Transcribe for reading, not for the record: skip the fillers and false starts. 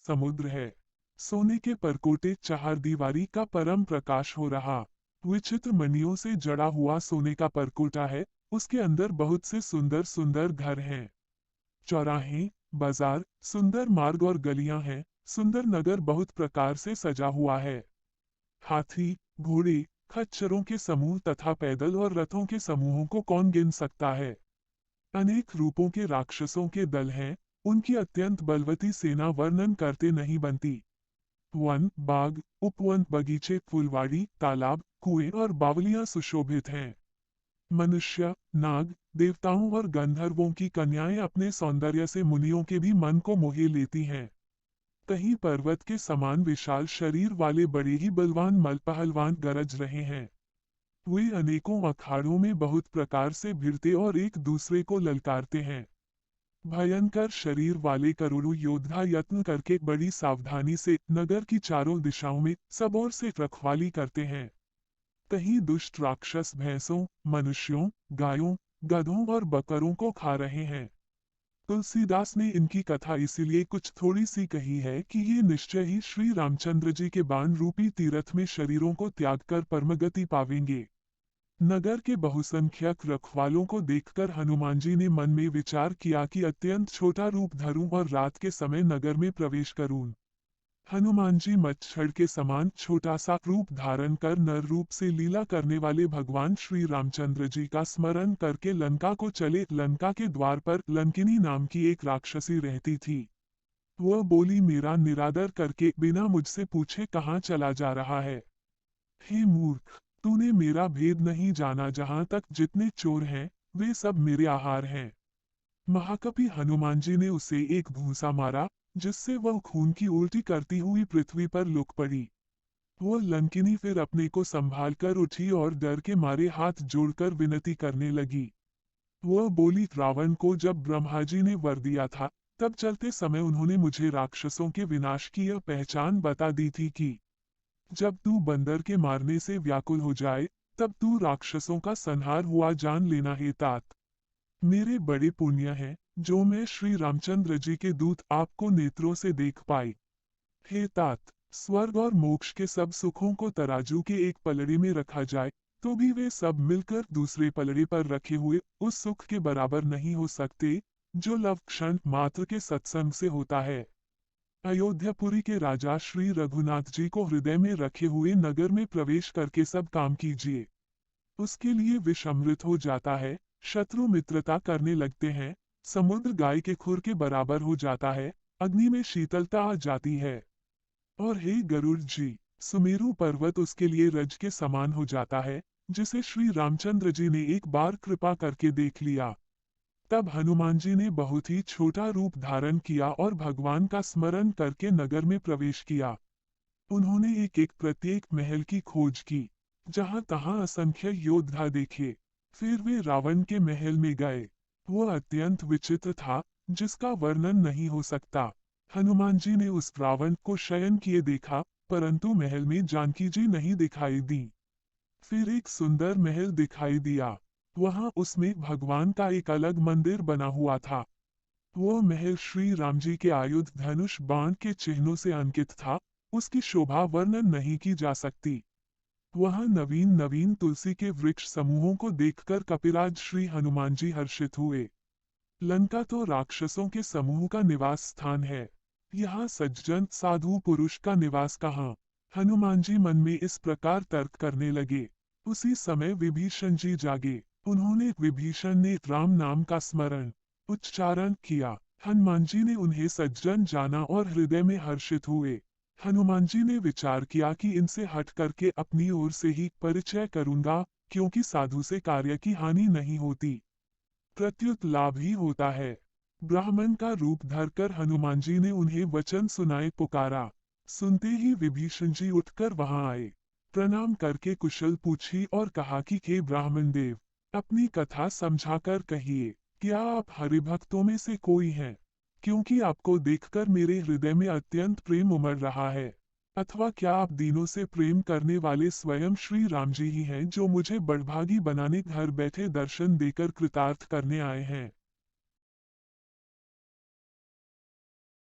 समुद्र है। सोने के परकोटे चारदीवारी का परम प्रकाश हो रहा। विचित्र मणियों से जड़ा हुआ सोने का परकोटा है। उसके अंदर बहुत से सुंदर सुंदर घर हैं। चौराहे, बाजार, सुंदर मार्ग और गलियां हैं। सुंदर नगर बहुत प्रकार से सजा हुआ है। हाथी, घोड़े, खच्चरों के समूह तथा पैदल और रथों के समूहों को कौन गिन सकता है। अनेक रूपों के राक्षसों के दल हैं। उनकी अत्यंत बलवती सेना वर्णन करते नहीं बनती। वन, बाग, उपवन, बगीचे, फुलवाड़ी, तालाब, कुएं और बावलियां सुशोभित हैं। मनुष्य, नाग, देवताओं और गंधर्वों की कन्याएं अपने सौंदर्य से मुनियों के भी मन को मोह लेती हैं। कहीं पर्वत के समान विशाल शरीर वाले बड़े ही बलवान मलपहलवान गरज रहे हैं। वे अनेकों अखाड़ों में बहुत प्रकार से भिड़ते और एक दूसरे को ललकारते हैं। भयंकर शरीर वाले करोड़ों योद्धा यत्न करके बड़ी सावधानी से नगर की चारों दिशाओं में सब ओर से रखवाली करते हैं। कहीं दुष्ट राक्षस भैंसों, मनुष्यों, गायों, गधों और बकरों को खा रहे हैं। तुलसीदास ने इनकी कथा इसीलिए कुछ थोड़ी सी कही है कि ये निश्चय ही श्री रामचंद्र जी के बाण रूपी तीर्थ में शरीरों को त्याग कर परमगति पावेंगे। नगर के बहुसंख्यक रखवालों को देखकर हनुमान जी ने मन में विचार किया कि अत्यंत छोटा रूप धरूं और रात के समय नगर में प्रवेश करूं। हनुमान जी मच्छर के समान छोटा सा रूप धारण कर नर रूप से लीला करने वाले भगवान श्री रामचंद्र जी का स्मरण करके लंका को चले। लंका के द्वार पर लंकिनी नाम की एक राक्षसी रहती थी। वह बोली, मेरा निरादर करके बिना मुझसे पूछे कहाँ चला जा रहा है। हे मूर्ख, तूने मेरा भेद नहीं जाना। जहां तक जितने चोर हैं वे सब मेरे आहार हैं। महाकपि हनुमान जी ने उसे एक धूंसा मारा, जिससे वह खून की उल्टी करती हुई पृथ्वी पर लुक पड़ी। वह लंकिनी फिर अपने को संभाल कर उठी और डर के मारे हाथ जोड़कर विनती करने लगी। वह बोली, रावण को जब ब्रह्मा जी ने वर दिया था, तब चलते समय उन्होंने मुझे राक्षसों के विनाश की यह पहचान बता दी थी कि जब तू बंदर के मारने से व्याकुल हो जाए, तब तू राक्षसों का संहार हुआ जान लेना हे तात। मेरे बड़े पुण्य हैं, जो मैं श्री रामचंद्र जी के दूत आपको नेत्रों से देख पाई। हे तात, स्वर्ग और मोक्ष के सब सुखों को तराजू के एक पलड़े में रखा जाए, तो भी वे सब मिलकर दूसरे पलड़े पर रखे हुए उस सुख के बराबर नहीं हो सकते, जो लव क्षण मात्र के सत्संग से होता है। अयोध्यापुरी के राजा श्री रघुनाथ जी को हृदय में रखे हुए नगर में प्रवेश करके सब काम कीजिए। उसके लिए विष अमृत हो जाता है, शत्रु मित्रता करने लगते हैं, समुद्र गाय के खुर के बराबर हो जाता है, अग्नि में शीतलता आ जाती है। और हे गरुड़ जी, सुमेरु पर्वत उसके लिए रज के समान हो जाता है, जिसे श्री रामचंद्र जी ने एक बार कृपा करके देख लिया। तब हनुमान जी ने बहुत ही छोटा रूप धारण किया और भगवान का स्मरण करके नगर में प्रवेश किया। उन्होंने एक एक प्रत्येक महल की खोज की, जहां तहां असंख्य योद्धा देखे। फिर वे रावण के महल में गए। वह अत्यंत विचित्र था, जिसका वर्णन नहीं हो सकता। हनुमान जी ने उस रावण को शयन किए देखा, परंतु महल में जानकी जी नहीं दिखाई दी। फिर एक सुंदर महल दिखाई दिया। वहां उसमें भगवान का एक अलग मंदिर बना हुआ था। वह महल श्री राम जी के आयुध धनुष बाण के चिन्हों से अंकित था। उसकी शोभा वर्णन नहीं की जा सकती। वहां नवीन नवीन तुलसी के वृक्ष समूहों को देखकर कपिराज श्री हनुमान जी हर्षित हुए। लंका तो राक्षसों के समूह का निवास स्थान है। यहाँ सज्जन साधु पुरुष का निवास कहाँ। हनुमान जी मन में इस प्रकार तर्क करने लगे। उसी समय विभीषण जी जागे। उन्होंने विभीषण ने राम नाम का स्मरण उच्चारण किया। हनुमान जी ने उन्हें सज्जन जाना और हृदय में हर्षित हुए। हनुमान जी ने विचार किया कि इनसे हट करके अपनी ओर से ही परिचय करूंगा, क्योंकि साधु से कार्य की हानि नहीं होती, प्रत्युत लाभ ही होता है। ब्राह्मण का रूप धरकर हनुमान जी ने उन्हें वचन सुनाए पुकारा। सुनते ही विभीषण जी उठकर वहां आए। प्रणाम करके कुशल पूछी और कहा कि हे ब्राह्मण देव, अपनी कथा समझाकर कहिए, क्या आप हरिभक्तों में से कोई हैं? क्योंकि आपको देखकर मेरे हृदय में अत्यंत प्रेम उमड़ रहा है। अथवा क्या आप दीनों से प्रेम करने वाले स्वयं श्री राम जी ही हैं, जो मुझे बड़भागी बनाने घर बैठे दर्शन देकर कृतार्थ करने आए हैं?